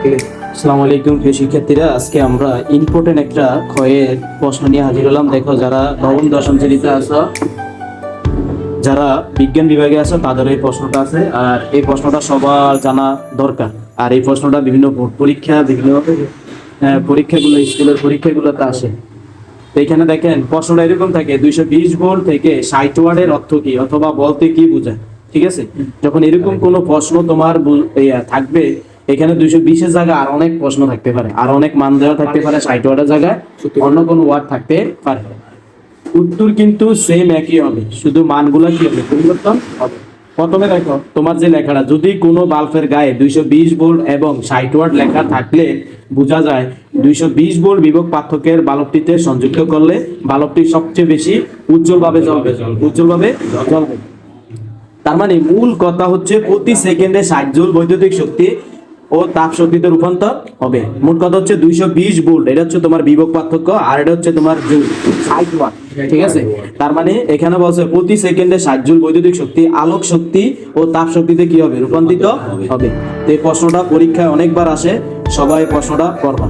আসসালামু আলাইকুম প্রিয় শিক্ষার্থীরা, আজকে আমরা ইম্পর্টেন্ট একটা ক্ষয়ের প্রশ্ন নিয়ে হাজির হলাম। দেখো, যারা নবম দশম শ্রেণীতে আছো, যারা বিজ্ঞান বিভাগে আছো, তাদের এই প্রশ্নটা আছে। আর এই প্রশ্নটা সবার জানা দরকার। আর এই প্রশ্নটা বিভিন্ন পরীক্ষাগুলো, স্কুলের পরীক্ষাগুলোতে আসে। তো এখানে দেখেন, প্রশ্নটা এরকম থাকে: 220 ভোল্ট থেকে 60 ওয়াটের অর্থ কি, অথবা বলতে কি বোঝায়। ঠিক আছে, যখন এরকম কোনো প্রশ্ন তোমার থাকবে, এখানে 220-এর জায়গায় আর অনেক প্রশ্ন থাকতে পারে, আর অনেক মান দেওয়া থাকতে পারে, 60 ওয়াটের জায়গায় অন্য কোনো ওয়াট থাকতে পারে। উত্তর কিন্তু সেম একই হবে, শুধু মানগুলা কি হবে, পরিবর্তন হবে। প্রথমে দেখো, তোমার যে লেখাটা, যদি কোনো বাল্বের গায়ে 220 ভোল্ট এবং 60 ওয়াট লেখা থাকলে বোঝা যায় 220 ভোল্ট বিভব পার্থক্যের বাল্বটিতে সংযুক্ত করলে বাল্বটি সবচেয়ে বেশি উজ্জ্বলভাবে জ্বলবে। তার মানে মূল কথা হচ্ছে প্রতি সেকেন্ডে 60 জুল বৈদ্যুতিক শক্তি ও তাপ শক্তিতে রূপান্তর হবে। মোট কথা হচ্ছে 220 ভোল্ট, এটা হচ্ছে তোমার বিভব পার্থক্য, আর এটা হচ্ছে তোমার জুল, 60 ওয়াট। ঠিক আছে, তার মানে এখানে বলছে প্রতি সেকেন্ডে 60 জুল বৈদ্যুতিক শক্তি আলোক শক্তি ও তাপ শক্তিতে কি হবে, রূপান্তরিত হবে। তো এই প্রশ্নটা পরীক্ষায় অনেকবার আসে, সবাই প্রশ্নটা করবা।